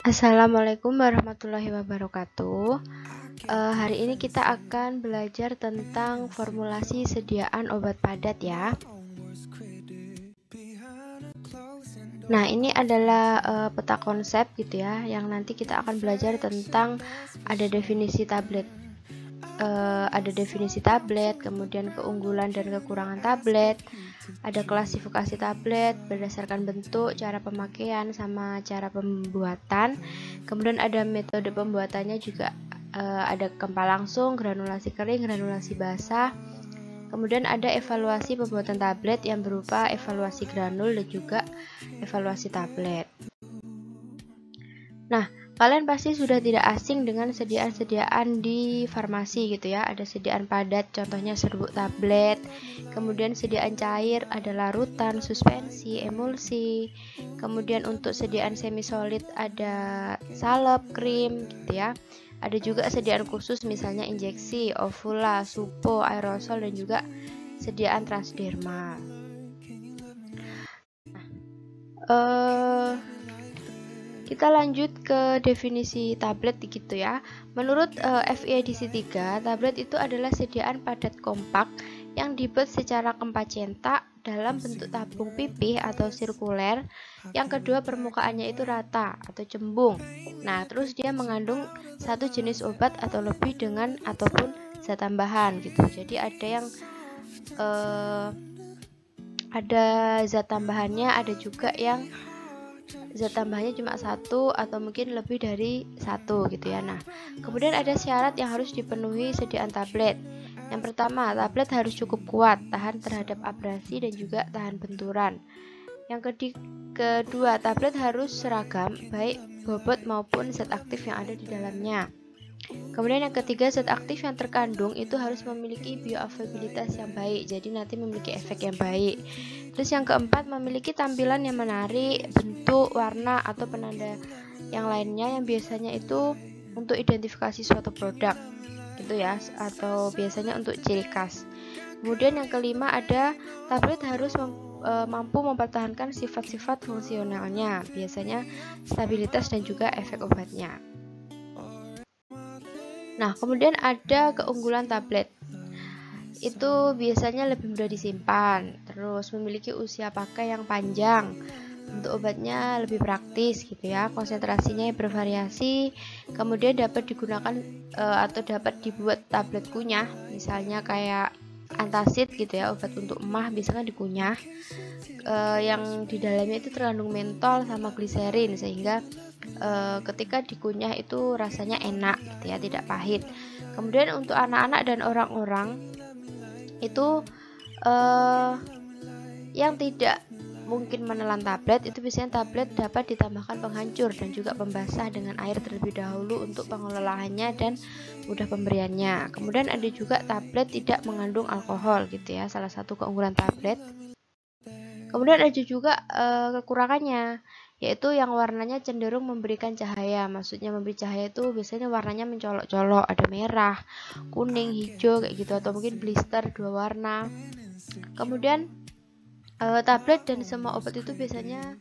Assalamualaikum warahmatullahi wabarakatuh. Hari ini kita akan belajar tentang formulasi sediaan obat padat ya. Nah, ini adalah peta konsep gitu ya, yang nanti kita akan belajar tentang ada definisi tablet. Ada definisi tablet, kemudian keunggulan dan kekurangan tablet, ada klasifikasi tablet berdasarkan bentuk, cara pemakaian, sama cara pembuatan. Kemudian ada metode pembuatannya juga, ada kempa langsung, granulasi kering, granulasi basah. Kemudian ada evaluasi pembuatan tablet yang berupa evaluasi granul dan juga evaluasi tablet. Nah, kalian pasti sudah tidak asing dengan sediaan-sediaan di farmasi gitu ya. Ada sediaan padat, contohnya serbuk tablet. Kemudian sediaan cair ada larutan, suspensi, emulsi. Kemudian untuk sediaan semi solid ada salep, krim gitu ya. Ada juga sediaan khusus misalnya injeksi, ovula, supo, aerosol dan juga sediaan transdermal. Kita lanjut ke definisi tablet gitu ya. Menurut FI edisi 3, tablet itu adalah sediaan padat kompak yang dibuat secara kempa centak dalam bentuk tabung pipih atau sirkuler. Yang kedua, permukaannya itu rata atau cembung. Nah, terus dia mengandung satu jenis obat atau lebih dengan ataupun zat tambahan gitu. Jadi ada yang ada zat tambahannya, ada juga yang zat tambahannya cuma satu atau mungkin lebih dari satu gitu ya. Nah, kemudian ada syarat yang harus dipenuhi sediaan tablet. Yang pertama, tablet harus cukup kuat, tahan terhadap abrasi dan juga tahan benturan. Yang kedua, tablet harus seragam, baik bobot maupun zat aktif yang ada di dalamnya. Kemudian yang ketiga, zat aktif yang terkandung itu harus memiliki bioavailabilitas yang baik, jadi nanti memiliki efek yang baik. Terus yang keempat, memiliki tampilan yang menarik, bentuk, warna, atau penanda yang lainnya yang biasanya itu untuk identifikasi suatu produk gitu ya, atau biasanya untuk ciri khas. Kemudian yang kelima, ada tablet harus mampu mempertahankan sifat-sifat fungsionalnya, biasanya stabilitas dan juga efek obatnya. Nah, kemudian ada keunggulan tablet. Itu biasanya lebih mudah disimpan, terus memiliki usia pakai yang panjang. Untuk obatnya lebih praktis gitu ya, konsentrasinya bervariasi, kemudian dapat digunakan atau dapat dibuat tablet kunyah, misalnya kayak antacid gitu ya, obat untuk emah biasanya dikunyah, yang di dalamnya itu terkandung mentol sama gliserin sehingga ketika dikunyah itu rasanya enak gitu ya, tidak pahit. Kemudian untuk anak-anak dan orang-orang itu yang tidak mungkin menelan tablet, itu biasanya tablet dapat ditambahkan penghancur dan juga pembasah dengan air terlebih dahulu untuk pengelolaannya dan mudah pemberiannya. Kemudian ada juga tablet tidak mengandung alkohol gitu ya, salah satu keunggulan tablet. Kemudian ada juga kekurangannya, yaitu yang warnanya cenderung memberikan cahaya. Maksudnya memberi cahaya itu biasanya warnanya mencolok-colok, ada merah, kuning, hijau kayak gitu, atau mungkin blister dua warna. Kemudian tablet dan semua obat itu biasanya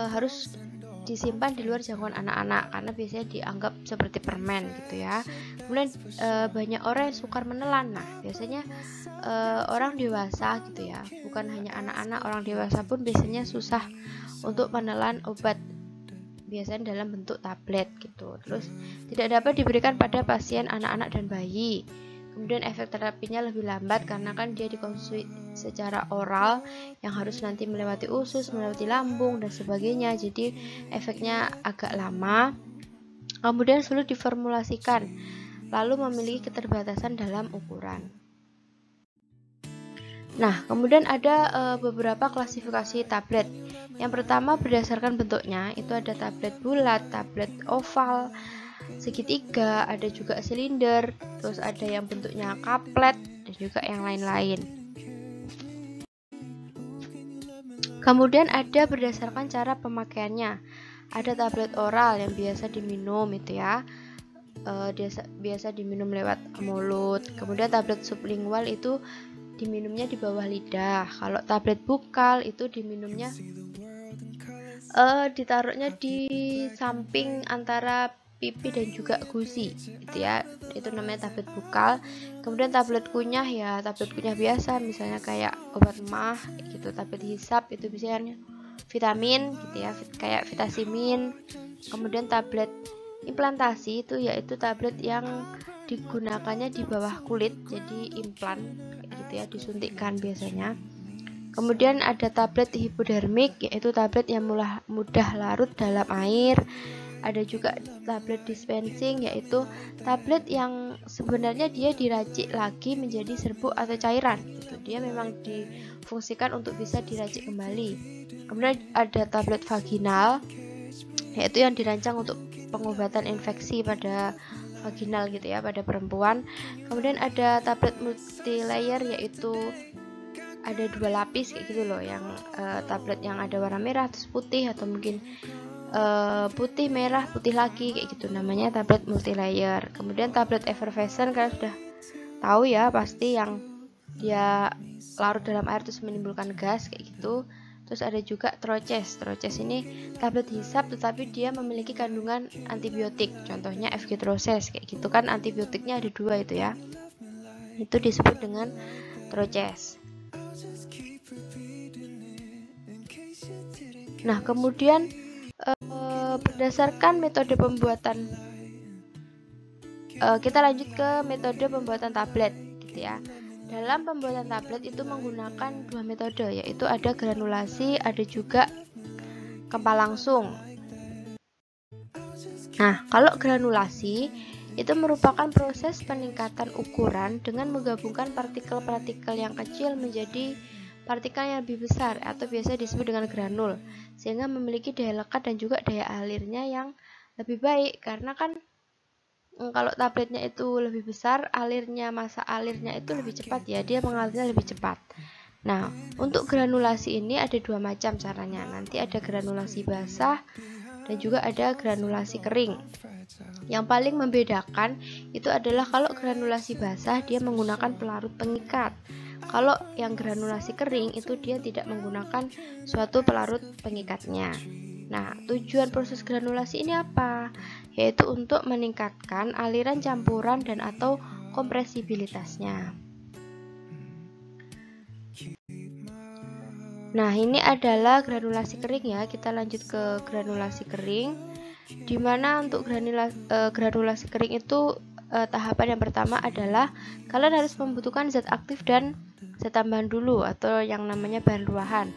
harus disimpan di luar jangkauan anak-anak karena biasanya dianggap seperti permen gitu ya. Kemudian banyak orang yang sukar menelan. Nah, biasanya orang dewasa gitu ya, bukan hanya anak-anak, orang dewasa pun biasanya susah untuk menelan obat, biasanya dalam bentuk tablet gitu. Terus tidak dapat diberikan pada pasien anak-anak dan bayi. Kemudian efek terapinya lebih lambat karena kan dia dikonsumsi secara oral yang harus nanti melewati usus, melewati lambung dan sebagainya. Jadi efeknya agak lama. Kemudian sulit diformulasikan, lalu memiliki keterbatasan dalam ukuran. Nah, kemudian ada beberapa klasifikasi tablet. Yang pertama berdasarkan bentuknya, itu ada tablet bulat, tablet oval, segitiga, ada juga silinder, terus ada yang bentuknya kaplet dan juga yang lain-lain. Kemudian ada berdasarkan cara pemakaiannya. Ada tablet oral yang biasa diminum itu ya, biasa diminum lewat mulut. Kemudian tablet sublingual itu diminumnya di bawah lidah. Kalau tablet bukal itu diminumnya ditaruhnya di samping antara pipi dan juga gusi gitu ya, itu namanya tablet bukal. Kemudian tablet kunyah ya, tablet kunyah biasa misalnya kayak obat emah gitu. Tablet hisap itu biasanya vitamin gitu ya, kayak vitamin. Kemudian tablet implantasi itu yaitu tablet yang digunakannya di bawah kulit, jadi implan gitu ya, disuntikkan biasanya. Kemudian ada tablet hipodermik, yaitu tablet yang mudah larut dalam air. Ada juga tablet dispensing, yaitu tablet yang sebenarnya dia diracik lagi menjadi serbuk atau cairan gitu. Dia memang difungsikan untuk bisa diracik kembali. Kemudian ada tablet vaginal, yaitu yang dirancang untuk pengobatan infeksi pada vaginal gitu ya, pada perempuan. Kemudian ada tablet multilayer, yaitu ada 2 lapis kayak gitu loh, yang tablet yang ada warna merah terus putih, atau mungkin putih merah putih lagi kayak gitu, namanya tablet multilayer. Kemudian tablet effervescent, kalian sudah tahu ya pasti, yang dia larut dalam air terus menimbulkan gas kayak gitu. Terus ada juga Troches. Troches ini tablet hisap tetapi dia memiliki kandungan antibiotik, contohnya F-Gitroses kayak gitu kan, antibiotiknya ada 2 itu ya, itu disebut dengan Troches. Nah, kemudian berdasarkan metode pembuatan, kita lanjut ke metode pembuatan tablet gitu ya. Dalam pembuatan tablet itu menggunakan 2 metode, yaitu ada granulasi, ada juga kempal langsung. Nah, kalau granulasi itu merupakan proses peningkatan ukuran dengan menggabungkan partikel-partikel yang kecil menjadi partikel yang lebih besar atau biasa disebut dengan granul, sehingga memiliki daya lekat dan juga daya alirnya yang lebih baik. Karena kan kalau tabletnya itu lebih besar, masa alirnya itu lebih cepat ya, dia mengalirnya lebih cepat. Nah, untuk granulasi ini ada 2 macam caranya. Nanti ada granulasi basah dan juga ada granulasi kering. Yang paling membedakan itu adalah kalau granulasi basah dia menggunakan pelarut pengikat. Kalau yang granulasi kering itu dia tidak menggunakan suatu pelarut pengikatnya. Nah, tujuan proses granulasi ini apa? Yaitu untuk meningkatkan aliran campuran dan atau kompresibilitasnya. Nah, ini adalah granulasi kering ya. Kita lanjut ke granulasi kering. Dimana untuk granulasi kering itu tahapan yang pertama adalah kalian harus membutuhkan zat aktif dan zat tambahan dulu, atau yang namanya bahan ruahan.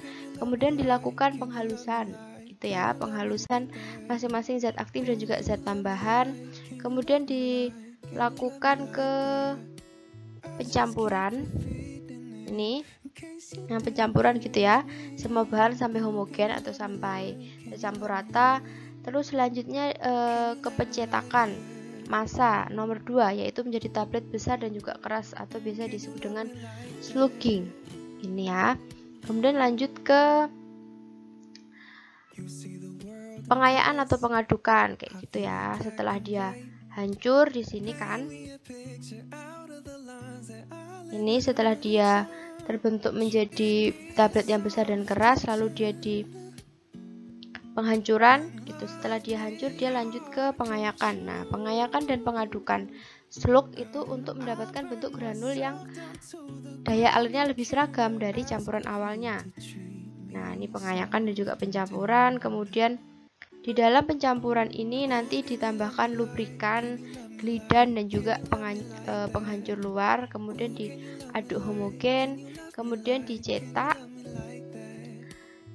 Kemudian dilakukan penghalusan gitu ya, penghalusan masing-masing zat aktif dan juga zat tambahan. Kemudian dilakukan ke pencampuran. Ini yang pencampuran gitu ya, semua bahan sampai homogen atau sampai tercampur rata. Terus selanjutnya ke pencetakan massa nomor 2, yaitu menjadi tablet besar dan juga keras atau biasa disebut dengan slugging ini ya. Kemudian lanjut ke pengayaan atau pengadukan kayak gitu ya. Setelah dia hancur di sini kan, ini setelah dia terbentuk menjadi tablet yang besar dan keras, lalu dia di penghancuran gitu. Setelah dia hancur, dia lanjut ke pengayakan. Nah, pengayakan dan pengadukan slug itu untuk mendapatkan bentuk granul yang daya alirnya lebih seragam dari campuran awalnya. Nah, ini pengayakan dan juga pencampuran. Kemudian di dalam pencampuran ini nanti ditambahkan lubrikan, glidan dan juga penghancur luar. Kemudian diaduk homogen, kemudian dicetak.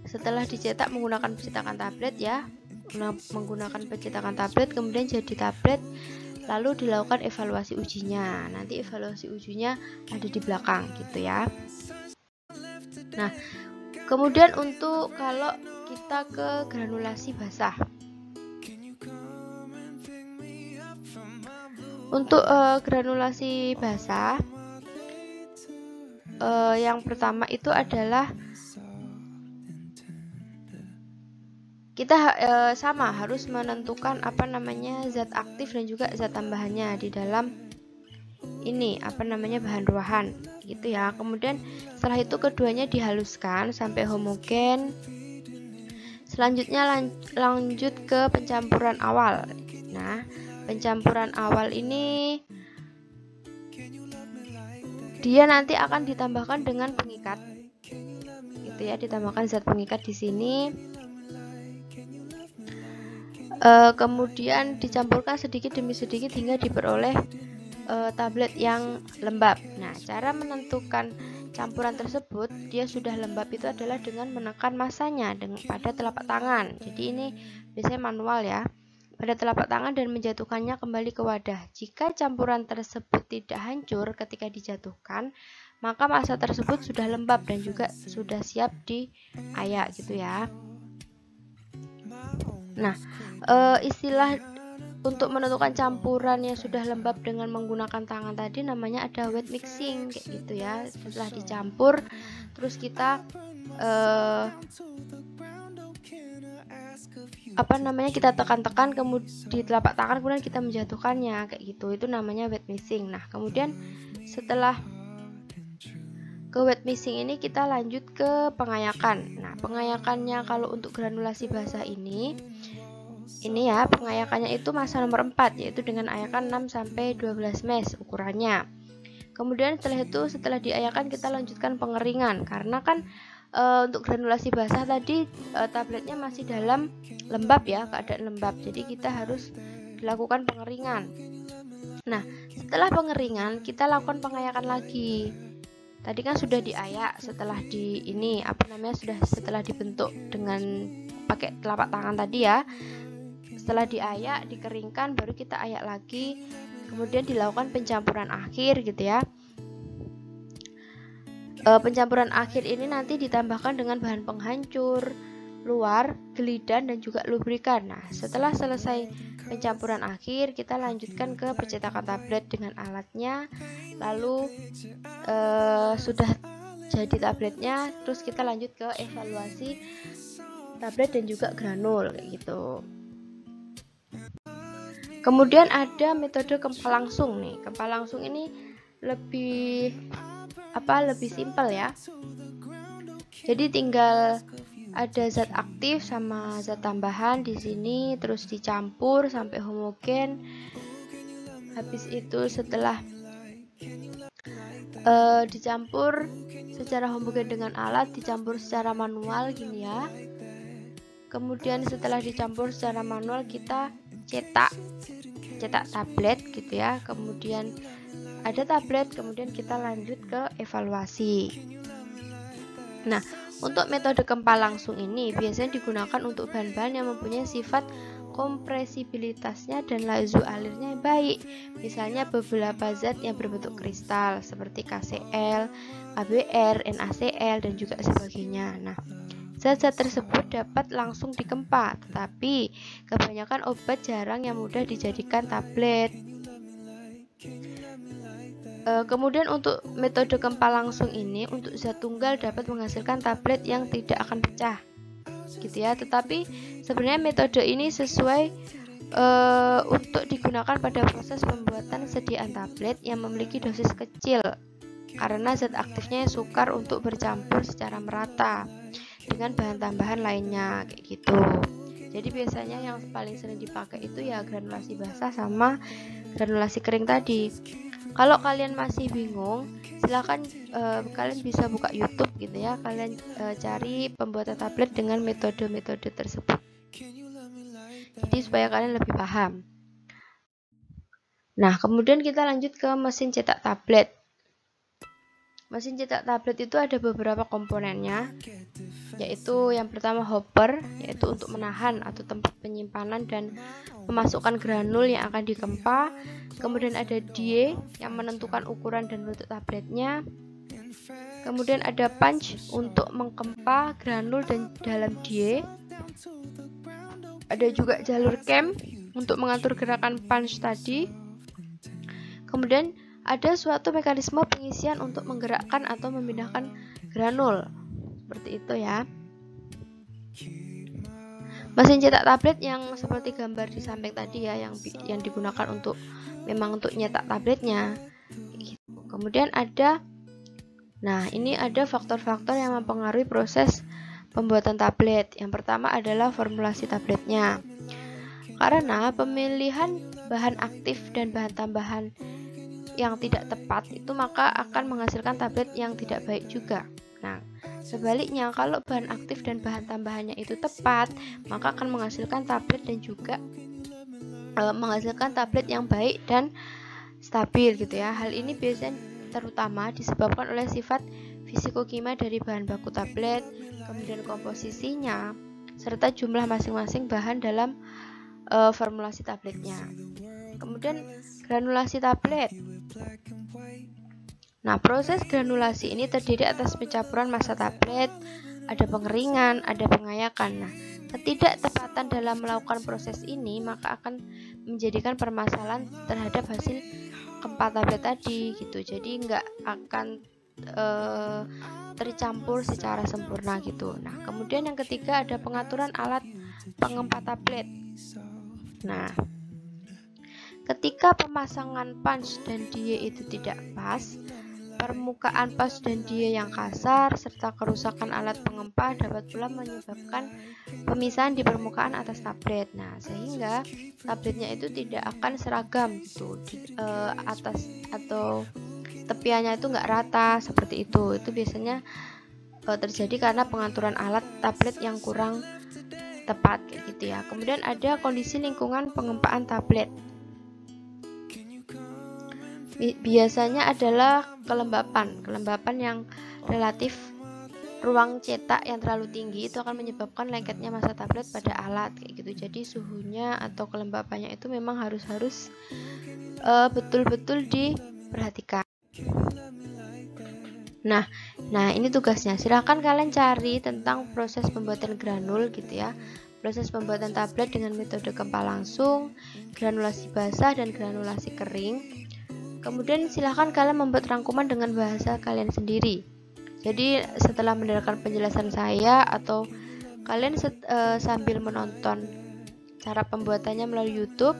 Setelah dicetak menggunakan pencetakan tablet ya, menggunakan pencetakan tablet, kemudian jadi tablet, lalu dilakukan evaluasi ujinya. Nanti evaluasi ujinya ada di belakang gitu ya. Nah, kemudian untuk kalau kita ke granulasi basah, untuk granulasi basah yang pertama itu adalah kita sama harus menentukan apa namanya zat aktif dan juga zat tambahannya di dalam ini apa namanya bahan ruahan gitu ya. Kemudian setelah itu keduanya dihaluskan sampai homogen. Selanjutnya lanjut ke pencampuran awal. Nah, pencampuran awal ini dia nanti akan ditambahkan dengan pengikat, gitu ya, ditambahkan zat pengikat di sini. Kemudian dicampurkan sedikit demi sedikit hingga diperoleh tablet yang lembab. Nah, cara menentukan campuran tersebut dia sudah lembab itu adalah dengan menekan masanya pada telapak tangan. Jadi ini biasanya manual ya, pada telapak tangan dan menjatuhkannya kembali ke wadah. Jika campuran tersebut tidak hancur ketika dijatuhkan, maka massa tersebut sudah lembab dan juga sudah siap diayak, gitu ya. Nah, istilah untuk menentukan campuran yang sudah lembab dengan menggunakan tangan tadi namanya ada wet mixing, kayak gitu ya. Setelah dicampur, terus kita kita tekan-tekan kemudian di telapak tangan, kemudian kita menjatuhkannya, kayak gitu. Itu namanya wet mixing. Nah, kemudian setelah ke wet mixing ini kita lanjut ke pengayakan. Nah, pengayakannya kalau untuk granulasi basah ini ya, pengayakannya itu massa nomor 4, yaitu dengan ayakan 6-12 mes ukurannya. Kemudian setelah diayakan kita lanjutkan pengeringan, karena kan untuk granulasi basah tadi tabletnya masih dalam lembab ya, keadaan lembab. Jadi kita harus dilakukan pengeringan. Nah, setelah pengeringan kita lakukan pengayakan lagi. Tadi kan sudah diayak setelah setelah dibentuk dengan pakai telapak tangan tadi ya. Setelah diayak, dikeringkan, baru kita ayak lagi. Kemudian dilakukan pencampuran akhir, gitu ya. Pencampuran akhir ini nanti ditambahkan dengan bahan penghancur luar, gelidan, dan juga lubrikan. Nah, setelah selesai pencampuran akhir, kita lanjutkan ke percetakan tablet dengan alatnya. Lalu sudah jadi tabletnya, terus kita lanjut ke evaluasi tablet dan juga granul, kayak gitu. Kemudian ada metode kempal langsung nih. Kempal langsung ini lebih simpel ya. Jadi tinggal ada zat aktif sama zat tambahan di sini, terus dicampur sampai homogen. Habis itu setelah dicampur secara homogen dengan alat, dicampur secara manual gini ya. Kemudian setelah dicampur secara manual kita cetak tablet, gitu ya. Kemudian ada tablet, kemudian kita lanjut ke evaluasi. Nah, untuk metode kempal langsung ini biasanya digunakan untuk bahan-bahan yang mempunyai sifat kompresibilitasnya dan laju alirnya yang baik. Misalnya beberapa zat yang berbentuk kristal seperti KCl, KBr, NaCl, dan juga sebagainya. Nah, zat-zat tersebut dapat langsung dikempa, tetapi kebanyakan obat jarang yang mudah dijadikan tablet. Kemudian untuk metode kempal langsung ini, untuk zat tunggal dapat menghasilkan tablet yang tidak akan pecah, gitu ya. Tetapi sebenarnya metode ini sesuai untuk digunakan pada proses pembuatan sediaan tablet yang memiliki dosis kecil, karena zat aktifnya sukar untuk bercampur secara merata dengan bahan tambahan lainnya, kayak gitu. Jadi biasanya yang paling sering dipakai itu ya granulasi basah sama granulasi kering tadi. Kalau kalian masih bingung, silahkan kalian bisa buka YouTube, gitu ya. Kalian cari pembuatan tablet dengan metode-metode tersebut. Jadi supaya kalian lebih paham. Nah, kemudian kita lanjut ke mesin cetak tablet. Mesin cetak tablet itu ada beberapa komponennya, yaitu yang pertama hopper, yaitu untuk menahan atau tempat penyimpanan dan memasukkan granul yang akan dikempa. Kemudian ada die yang menentukan ukuran dan bentuk tabletnya. Kemudian ada punch untuk mengkempa granul dan dalam die. Ada juga jalur cam untuk mengatur gerakan punch tadi. Kemudian ada suatu mekanisme pengisian untuk menggerakkan atau memindahkan granul, seperti itu ya. Mesin cetak tablet yang seperti gambar di samping tadi ya, yang digunakan memang untuk nyetak tabletnya. Kemudian ada faktor-faktor yang mempengaruhi proses pembuatan tablet. Yang pertama adalah formulasi tabletnya. Karena pemilihan bahan aktif dan bahan tambahan yang tidak tepat itu maka akan menghasilkan tablet yang tidak baik juga. Nah, sebaliknya kalau bahan aktif dan bahan tambahannya itu tepat, maka akan menghasilkan tablet dan juga menghasilkan tablet yang baik dan stabil gitu ya. Hal ini biasanya terutama disebabkan oleh sifat fisikokimia dari bahan baku tablet, kemudian komposisinya, serta jumlah masing-masing bahan dalam formulasi tabletnya. Kemudian granulasi tablet. Nah, proses granulasi ini terdiri atas pencampuran massa tablet, ada pengeringan, ada pengayakan. Nah, ketidaktepatan dalam melakukan proses ini maka akan menjadikan permasalahan terhadap hasil keempat tablet tadi gitu. Jadi nggak akan tercampur secara sempurna gitu. Nah, kemudian yang ketiga ada pengaturan alat pengempat tablet. Nah, ketika pemasangan punch dan die itu tidak pas, permukaan punch dan die yang kasar, serta kerusakan alat pengempa dapat pula menyebabkan pemisahan di permukaan atas tablet. Nah, sehingga tabletnya itu tidak akan seragam gitu, atas atau tepiannya itu nggak rata seperti itu. Itu biasanya terjadi karena pengaturan alat tablet yang kurang tepat kayak gitu ya. Kemudian ada kondisi lingkungan pengempaan tablet. Biasanya adalah kelembapan yang relatif ruang cetak yang terlalu tinggi itu akan menyebabkan lengketnya massa tablet pada alat kayak gitu. Jadi suhunya atau kelembapannya itu memang harus betul-betul diperhatikan. Nah ini tugasnya. Silahkan kalian cari tentang proses pembuatan granul gitu ya. Proses pembuatan tablet dengan metode gempa langsung, granulasi basah dan granulasi kering. Kemudian silahkan kalian membuat rangkuman dengan bahasa kalian sendiri. Jadi setelah mendengarkan penjelasan saya atau kalian sambil menonton cara pembuatannya melalui YouTube,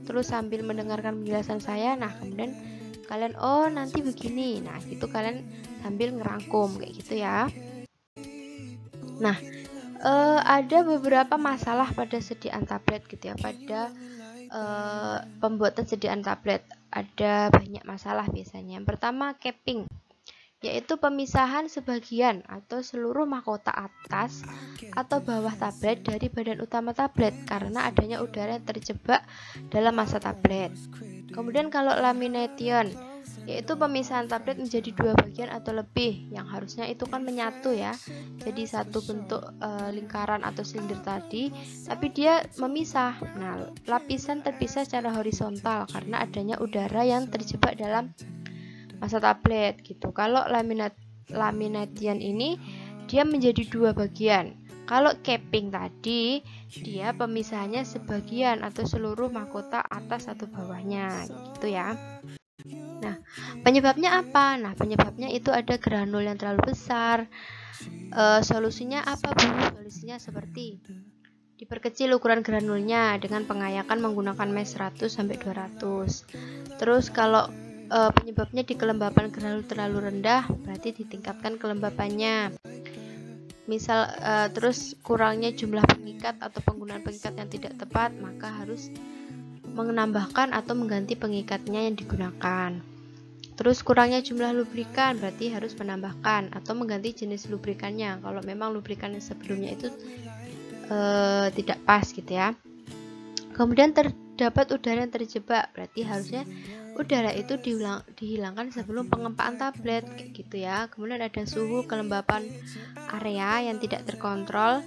terus sambil mendengarkan penjelasan saya, nah kemudian kalian nanti begini, nah gitu kalian sambil ngerangkum kayak gitu ya. Nah, ada beberapa masalah pada sediaan tablet gitu ya, pada pembuatan sediaan tablet ada banyak masalah biasanya. Yang pertama capping, yaitu pemisahan sebagian atau seluruh mahkota atas atau bawah tablet dari badan utama tablet karena adanya udara yang terjebak dalam massa tablet. Kemudian kalau lamination, yaitu pemisahan tablet menjadi dua bagian atau lebih, yang harusnya itu kan menyatu ya, jadi satu bentuk lingkaran atau silinder tadi, tapi dia memisah. Nah, lapisan terpisah secara horizontal karena adanya udara yang terjebak dalam massa tablet gitu. Kalau lamination ini dia menjadi dua bagian. Kalau capping tadi dia pemisahannya sebagian atau seluruh mahkota atas atau bawahnya gitu ya. Nah, penyebabnya apa? Nah, penyebabnya itu ada granul yang terlalu besar. Solusinya apa, Bu? Solusinya seperti diperkecil ukuran granulnya dengan pengayakan menggunakan mesh 100 sampai 200. Terus kalau penyebabnya di kelembapan granul terlalu rendah, berarti ditingkatkan kelembapannya. Misal terus kurangnya jumlah pengikat atau penggunaan pengikat yang tidak tepat, maka harus menambahkan atau mengganti pengikatnya yang digunakan. Terus kurangnya jumlah lubrikan, berarti harus menambahkan atau mengganti jenis lubrikannya kalau memang lubrikan yang sebelumnya itu tidak pas gitu ya. Kemudian terdapat udara yang terjebak, berarti harusnya udara itu dihilangkan sebelum pengempaan tablet kayak gitu ya. Kemudian ada suhu kelembapan area yang tidak terkontrol,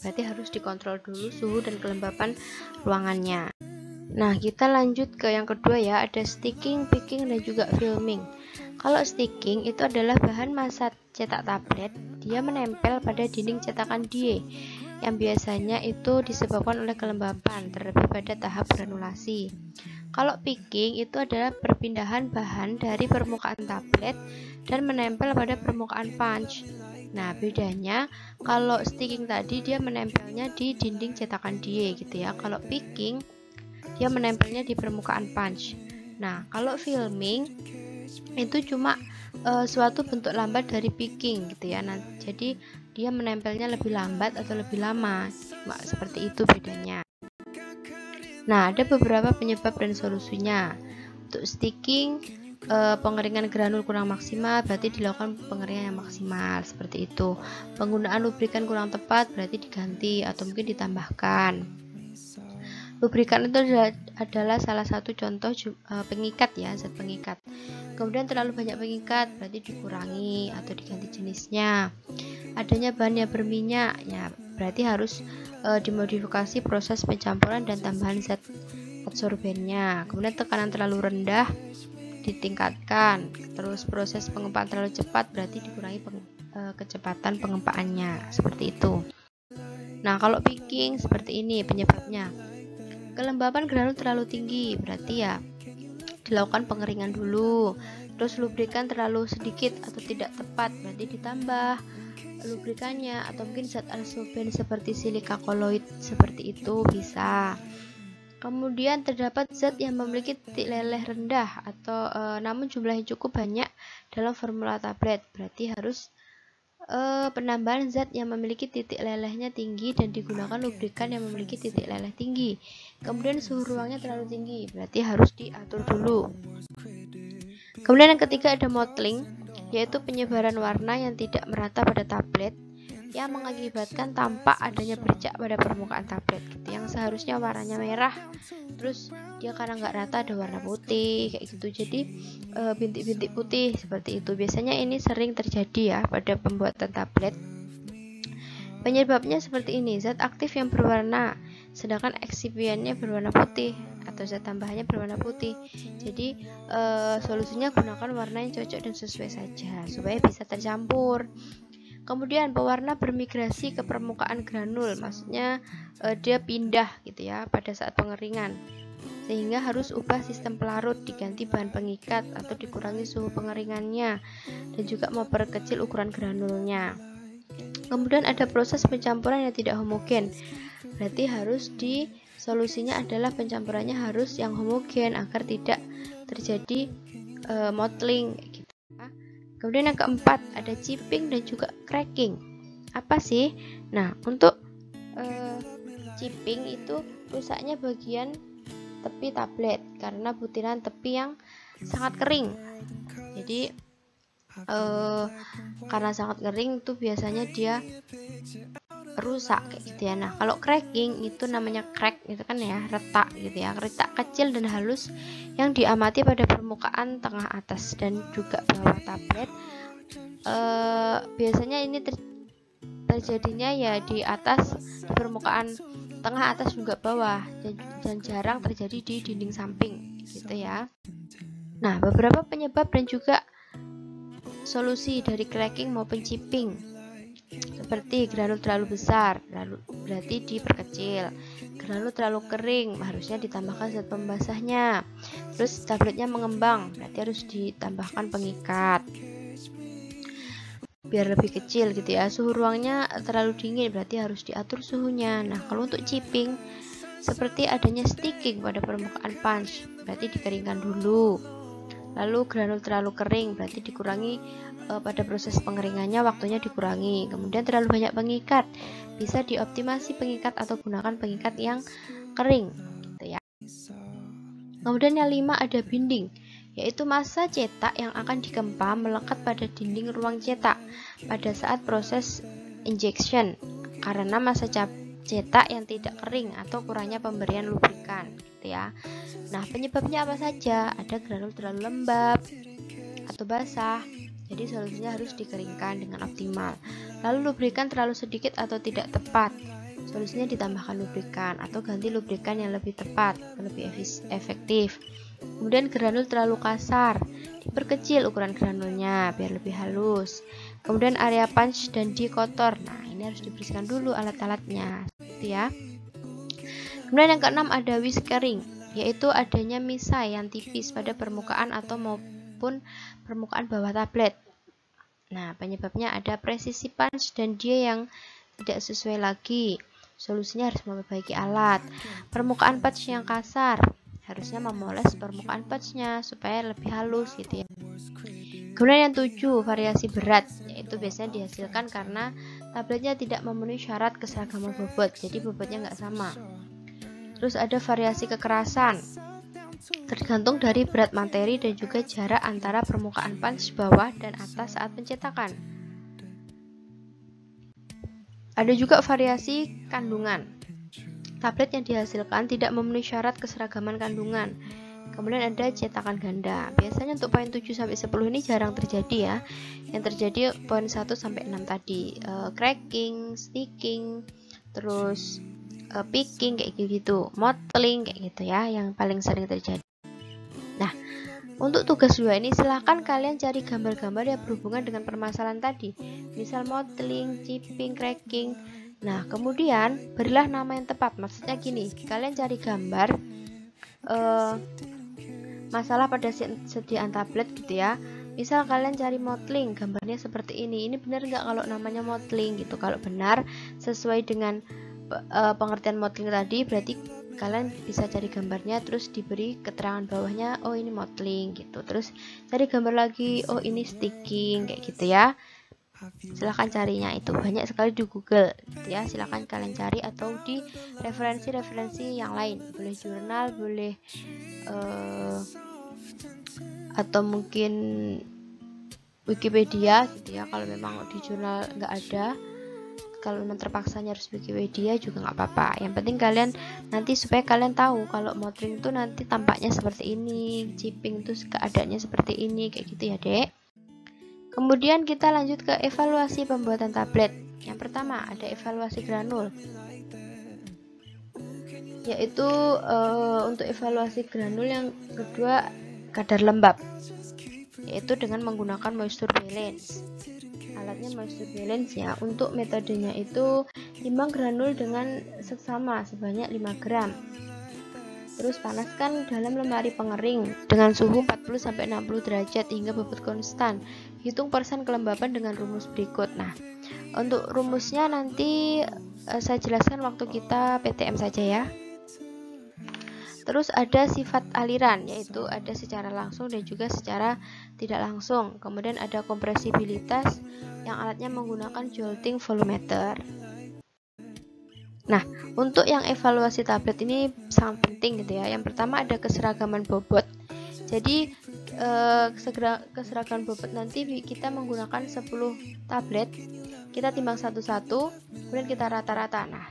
berarti harus dikontrol dulu suhu dan kelembapan ruangannya. Nah, kita lanjut ke yang kedua ya, ada sticking, picking, dan juga filming. Kalau sticking itu adalah bahan massa cetak tablet, dia menempel pada dinding cetakan die, yang biasanya itu disebabkan oleh kelembapan, terlebih pada tahap granulasi. Kalau picking itu adalah perpindahan bahan dari permukaan tablet dan menempel pada permukaan punch. Nah, bedanya kalau sticking tadi dia menempelnya di dinding cetakan die gitu ya. Kalau picking dia menempelnya di permukaan punch. Nah, kalau filming itu cuma suatu bentuk lambat dari picking gitu ya. Nah, jadi dia menempelnya lebih lambat atau lebih lama. Cuma seperti itu bedanya. Nah, ada beberapa penyebab dan solusinya. Untuk sticking, pengeringan granul kurang maksimal, berarti dilakukan pengeringan yang maksimal, seperti itu. Penggunaan lubrikan kurang tepat, berarti diganti atau mungkin ditambahkan. Lubrikan itu adalah salah satu contoh pengikat ya, zat pengikat. Kemudian terlalu banyak pengikat, berarti dikurangi atau diganti jenisnya. Adanya bahan yang berminyak, ya berarti harus dimodifikasi proses pencampuran dan tambahan zat adsorbennya. Kemudian tekanan terlalu rendah, ditingkatkan. Terus proses pengempaan terlalu cepat, berarti dikurangi kecepatan pengempaannya, seperti itu. Nah, kalau picking seperti ini penyebabnya. Kelembapan granul terlalu tinggi, berarti ya dilakukan pengeringan dulu. Terus lubrikan terlalu sedikit atau tidak tepat, berarti ditambah lubrikannya, atau mungkin zat adsorben seperti silika koloid seperti itu bisa. Kemudian terdapat zat yang memiliki titik leleh rendah atau namun jumlahnya cukup banyak dalam formula tablet, berarti harus penambahan zat yang memiliki titik lelehnya tinggi dan digunakan lubrikan yang memiliki titik leleh tinggi. Kemudian suhu ruangnya terlalu tinggi, berarti harus diatur dulu. Kemudian yang ketiga ada mottling, yaitu penyebaran warna yang tidak merata pada tablet yang mengakibatkan tampak adanya bercak pada permukaan tablet gitu. Yang seharusnya warnanya merah, terus dia karena nggak rata ada warna putih kayak gitu, jadi bintik-bintik putih seperti itu. Biasanya ini sering terjadi ya pada pembuatan tablet. Penyebabnya seperti ini, zat aktif yang berwarna sedangkan eksipiennya berwarna putih atau zat tambahannya berwarna putih. Jadi solusinya gunakan warna yang cocok dan sesuai saja supaya bisa tercampur. Kemudian pewarna bermigrasi ke permukaan granul, maksudnya dia pindah gitu ya pada saat pengeringan, sehingga harus ubah sistem pelarut, diganti bahan pengikat atau dikurangi suhu pengeringannya, dan juga memperkecil ukuran granulnya. Kemudian ada proses pencampuran yang tidak homogen, berarti harus solusinya adalah pencampurannya harus yang homogen agar tidak terjadi mottling gitu. Kemudian yang keempat ada chipping dan juga cracking. Apa sih? Nah, untuk chipping itu rusaknya bagian tepi tablet karena butiran tepi yang sangat kering. Jadi karena sangat kering itu biasanya dia rusak kayak gitu ya. Nah, kalau cracking itu namanya crack gitu kan ya, retak gitu ya, retak kecil dan halus yang diamati pada permukaan tengah atas dan juga bawah tablet. Biasanya ini terjadinya ya di atas, di permukaan tengah atas juga bawah, dan jarang terjadi di dinding samping gitu ya. Nah, beberapa penyebab dan juga solusi dari cracking maupun chipping seperti granul terlalu besar, berarti diperkecil. Granul terlalu kering, harusnya ditambahkan zat pembasahnya. Terus tabletnya mengembang, berarti harus ditambahkan pengikat biar lebih kecil gitu ya. Suhu ruangnya terlalu dingin, berarti harus diatur suhunya. Nah, kalau untuk chipping seperti adanya sticking pada permukaan punch, berarti dikeringkan dulu. Lalu granul terlalu kering, berarti dikurangi pada proses pengeringannya, waktunya dikurangi. Kemudian terlalu banyak pengikat, bisa dioptimasi pengikat atau gunakan pengikat yang kering gitu ya. Kemudian yang 5 ada binding, yaitu massa cetak yang akan dikempa melekat pada dinding ruang cetak pada saat proses injection karena massa cetak yang tidak kering atau kurangnya pemberian lubrikan gitu ya. Nah, penyebabnya apa saja? Ada granul terlalu lembab atau basah, jadi solusinya harus dikeringkan dengan optimal. Lalu lubrikan terlalu sedikit atau tidak tepat, solusinya ditambahkan lubrikan atau ganti lubrikan yang lebih tepat, lebih efektif. Kemudian granul terlalu kasar, diperkecil ukuran granulnya biar lebih halus. Kemudian area punch dan di kotor, nah ini harus dibersihkan dulu alat-alatnya gitu ya. Kemudian yang keenam ada whiskering, yaitu adanya misai yang tipis pada permukaan atau maupun permukaan bawah tablet. Nah, penyebabnya ada presisi punch dan dia yang tidak sesuai lagi. Solusinya harus memperbaiki alat. Permukaan punch yang kasar, harusnya memoles permukaan punch-nya supaya lebih halus gitu ya. Kemudian yang 7, variasi berat, yaitu biasanya dihasilkan karena tabletnya tidak memenuhi syarat keseragaman bobot, jadi bobotnya nggak sama. Terus ada variasi kekerasan, tergantung dari berat materi dan juga jarak antara permukaan punch bawah dan atas saat pencetakan. Ada juga variasi kandungan. Tablet yang dihasilkan tidak memenuhi syarat keseragaman kandungan. Kemudian ada cetakan ganda. Biasanya untuk poin 7-10 ini jarang terjadi ya. Yang terjadi poin 1-6 tadi, cracking, sticking, terus picking kayak gitu, mottling kayak gitu ya, yang paling sering terjadi. Nah, untuk tugas 2 ini silahkan kalian cari gambar-gambar yang berhubungan dengan permasalahan tadi, misal mottling, chipping, cracking. Nah, kemudian berilah nama yang tepat. Maksudnya gini, kalian cari gambar masalah pada sediaan tablet gitu ya. Misal kalian cari mottling, gambarnya seperti ini. Ini benar nggak kalau namanya mottling gitu? Kalau benar sesuai dengan pengertian mottling tadi, berarti kalian bisa cari gambarnya, terus diberi keterangan bawahnya, oh ini mottling gitu. Terus cari gambar lagi, oh ini sticking kayak gitu ya. Silahkan carinya, itu banyak sekali di Google gitu ya. Silahkan kalian cari atau di referensi-referensi yang lain, boleh jurnal, boleh atau mungkin Wikipedia gitu ya. Kalau memang di jurnal nggak ada, kalau memang terpaksanya harus Wikipedia juga nggak apa-apa. Yang penting kalian nanti supaya kalian tahu kalau mottling itu nanti tampaknya seperti ini, chipping itu keadaannya seperti ini, kayak gitu ya dek. Kemudian kita lanjut ke evaluasi pembuatan tablet. Yang pertama ada evaluasi granul, yaitu untuk evaluasi granul. Yang kedua kadar lembab, yaitu dengan menggunakan moisture balance. Alatnya moisture balance ya. Untuk metodenya itu timbang granul dengan seksama sebanyak 5 gram. Terus panaskan dalam lemari pengering dengan suhu 40-60 derajat hingga bobot konstan. Hitung persen kelembaban dengan rumus berikut. Nah, untuk rumusnya nanti saya jelaskan waktu kita PTM saja ya. Terus ada sifat aliran, yaitu ada secara langsung dan juga secara tidak langsung. Kemudian ada kompresibilitas yang alatnya menggunakan jolting volumeter. Nah, untuk yang evaluasi tablet ini sangat penting gitu ya. Yang pertama ada keseragaman bobot. Jadi keseragaman bobot nanti kita menggunakan 10 tablet, kita timbang satu-satu, kemudian kita rata-rata. Nah,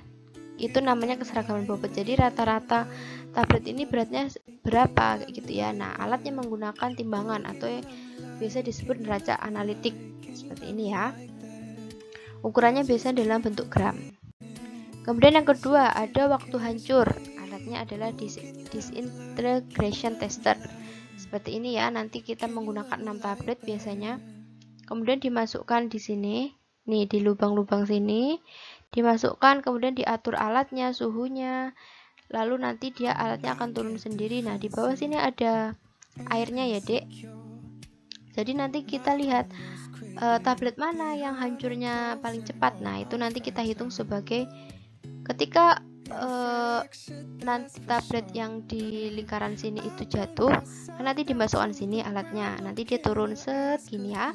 itu namanya keseragaman bobot. Jadi rata-rata tablet ini beratnya berapa kayak gitu ya. Nah, alatnya menggunakan timbangan atau biasa disebut neraca analitik seperti ini ya. Ukurannya biasa dalam bentuk gram. Kemudian yang kedua ada waktu hancur. Alatnya adalah disintegration tester. Seperti ini ya. Nanti kita menggunakan 6 tablet biasanya. Kemudian dimasukkan di sini, nih di lubang-lubang sini, dimasukkan, kemudian diatur alatnya, suhunya. Lalu nanti alatnya akan turun sendiri. Nah, di bawah sini ada airnya ya, Dek. Jadi nanti kita lihat tablet mana yang hancurnya paling cepat. Nah, itu nanti kita hitung sebagai ketika nanti tablet yang di lingkaran sini itu jatuh, nanti dimasukkan sini alatnya, nanti dia turun segini ya.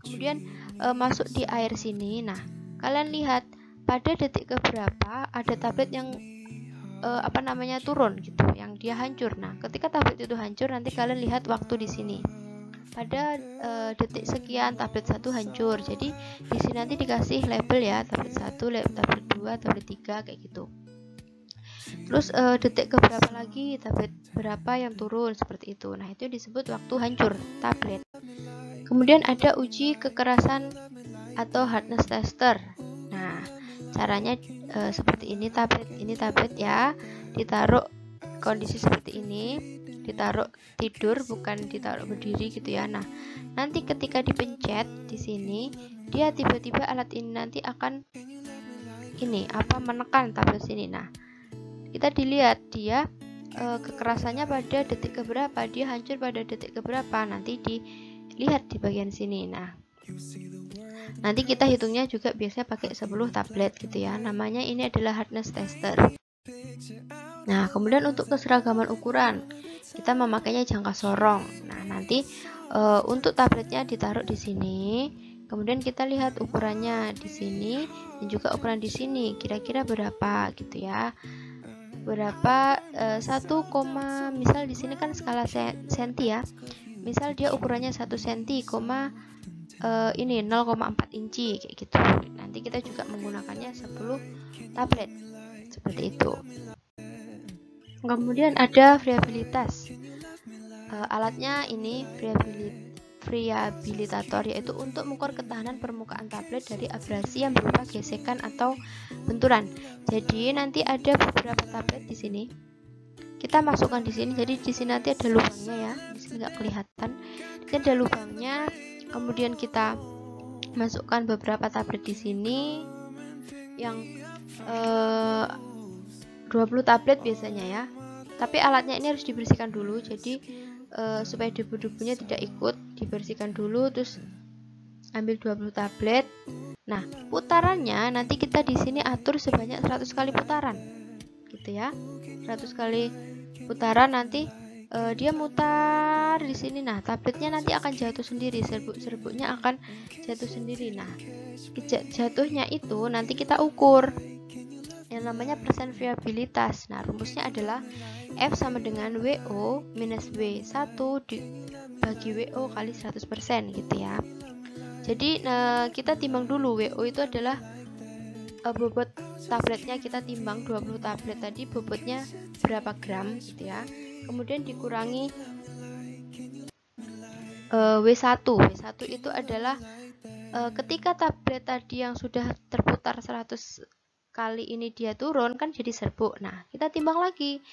Kemudian masuk di air sini. Nah, kalian lihat pada detik keberapa ada tablet yang turun gitu, yang dia hancur. Nah, ketika tablet itu hancur, nanti kalian lihat waktu di sini. Pada detik sekian tablet 1 hancur. Jadi di sini nanti dikasih label ya, tablet 1, tablet 2, tablet 3 kayak gitu. Terus detik keberapa lagi tablet berapa yang turun, seperti itu. Nah, itu disebut waktu hancur tablet. Kemudian ada uji kekerasan atau hardness tester. Nah, caranya seperti ini tablet ya, ditaruh kondisi seperti ini, ditaruh tidur bukan ditaruh berdiri gitu ya. Nah, nanti ketika dipencet di sini, dia tiba-tiba alat ini nanti akan menekan tablet sini. Nah, kita dilihat dia kekerasannya pada detik keberapa, dia hancur pada detik keberapa, nanti dilihat di bagian sini. Nah, nanti kita hitungnya juga biasanya pakai 10 tablet gitu ya. Namanya ini adalah hardness tester. Nah, kemudian untuk keseragaman ukuran, kita memakainya jangka sorong. Nah, nanti untuk tabletnya ditaruh di sini, Kemudian kita lihat ukurannya di sini dan juga ukuran di sini kira-kira berapa gitu ya. Berapa 1, misal di sini kan skala senti ya. Misal dia ukurannya 1 cm, ini 0,4 inci kayak gitu. Nanti kita juga menggunakannya 10 tablet seperti itu. Kemudian ada variabilitas. Alatnya ini variabilitator, yaitu untuk mengukur ketahanan permukaan tablet dari abrasi yang berupa gesekan atau benturan. Jadi nanti ada beberapa tablet di sini. Kita masukkan di sini. Jadi di sini nanti ada lubangnya ya. Di sini nggak kelihatan. Di sini ada lubangnya. Kemudian kita masukkan beberapa tablet di sini yang 20 tablet biasanya ya. Tapi alatnya ini harus dibersihkan dulu. Jadi supaya debu-debunya tidak ikut, dibersihkan dulu, terus ambil 20 tablet. Nah, putarannya nanti kita di sini atur sebanyak 100 kali putaran. Gitu ya. 100 kali putaran nanti dia mutar di sini. Nah, tabletnya nanti akan jatuh sendiri, serbuk-serbuknya akan jatuh sendiri. Nah, jatuhnya itu nanti kita ukur. Yang namanya persen variabilitas. Nah, rumusnya adalah F sama dengan WO minus W1 dibagi WO kali 100% gitu ya. Jadi kita timbang dulu. WO itu adalah bobot tabletnya, kita timbang 20 tablet tadi bobotnya berapa gram gitu ya. Kemudian dikurangi W1. W1 itu adalah ketika tablet tadi yang sudah terputar 100 kali ini dia turun kan jadi serbuk. Nah, kita timbang lagi.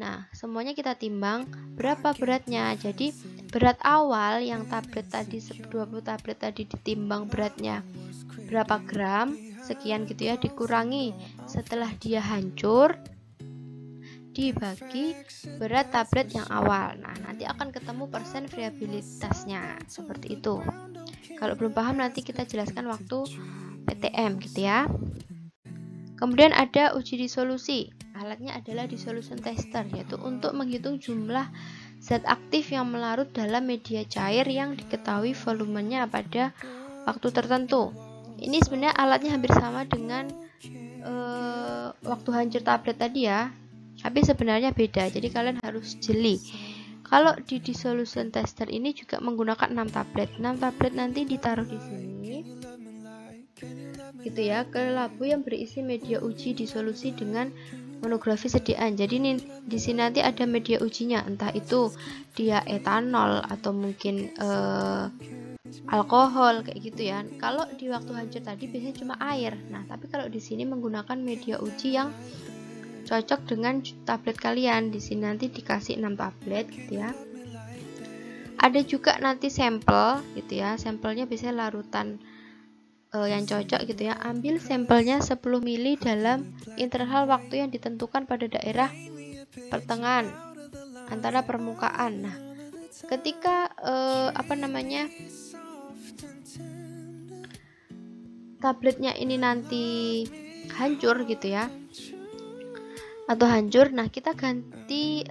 Nah, semuanya kita timbang berapa beratnya. Jadi berat awal yang tablet tadi 20 tablet tadi ditimbang beratnya berapa gram, sekian gitu ya, dikurangi setelah dia hancur dibagi berat tablet yang awal. Nah, nanti akan ketemu persen variabilitasnya seperti itu. Kalau belum paham nanti kita jelaskan waktu PTM gitu ya. Kemudian ada uji disolusi. Alatnya adalah dissolution tester, yaitu untuk menghitung jumlah zat aktif yang melarut dalam media cair yang diketahui volumenya pada waktu tertentu. Ini sebenarnya alatnya hampir sama dengan waktu hancur tablet tadi ya, tapi sebenarnya beda. Jadi kalian harus jeli. Kalau di dissolution tester ini juga menggunakan 6 tablet. 6 tablet nanti ditaruh di sini. Gitu ya, ke labu yang berisi media uji disolusi dengan monografi sediaan. Jadi di sini nanti ada media ujinya, entah itu dia etanol atau mungkin alkohol kayak gitu ya. Kalau di waktu hancur tadi biasanya cuma air. Nah, tapi kalau di sini menggunakan media uji yang cocok dengan tablet kalian. Di sini nanti dikasih 6 tablet gitu ya. Ada juga nanti sampel gitu ya. Sampelnya biasanya larutan yang cocok gitu ya. Ambil sampelnya 10 ml dalam interval waktu yang ditentukan pada daerah pertengahan antara permukaan. Nah, ketika tabletnya ini nanti hancur gitu ya, atau hancur, nah kita ganti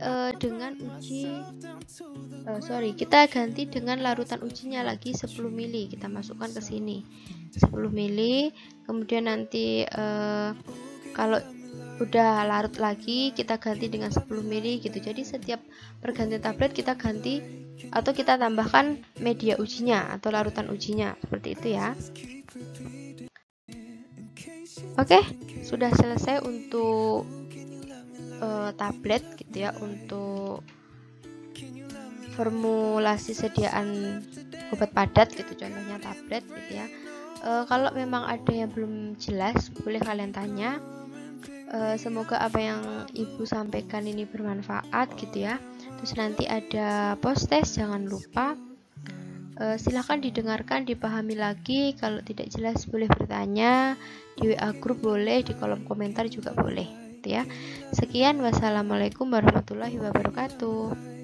kita ganti dengan larutan ujinya lagi 10 ml. Kita masukkan ke sini 10 ml. Kemudian nanti kalau udah larut lagi kita ganti dengan 10 ml gitu. Jadi setiap pergantian tablet kita ganti atau kita tambahkan media ujinya atau larutan ujinya, seperti itu ya. Oke, sudah selesai untuk tablet gitu ya, untuk formulasi sediaan obat padat gitu, contohnya tablet gitu ya. Kalau memang ada yang belum jelas boleh kalian tanya. Semoga apa yang ibu sampaikan ini bermanfaat gitu ya. Terus nanti ada post test, jangan lupa. Silahkan didengarkan, dipahami lagi. Kalau tidak jelas boleh bertanya di WA grup, boleh di kolom komentar juga boleh gitu ya. Sekian, wassalamualaikum warahmatullahi wabarakatuh.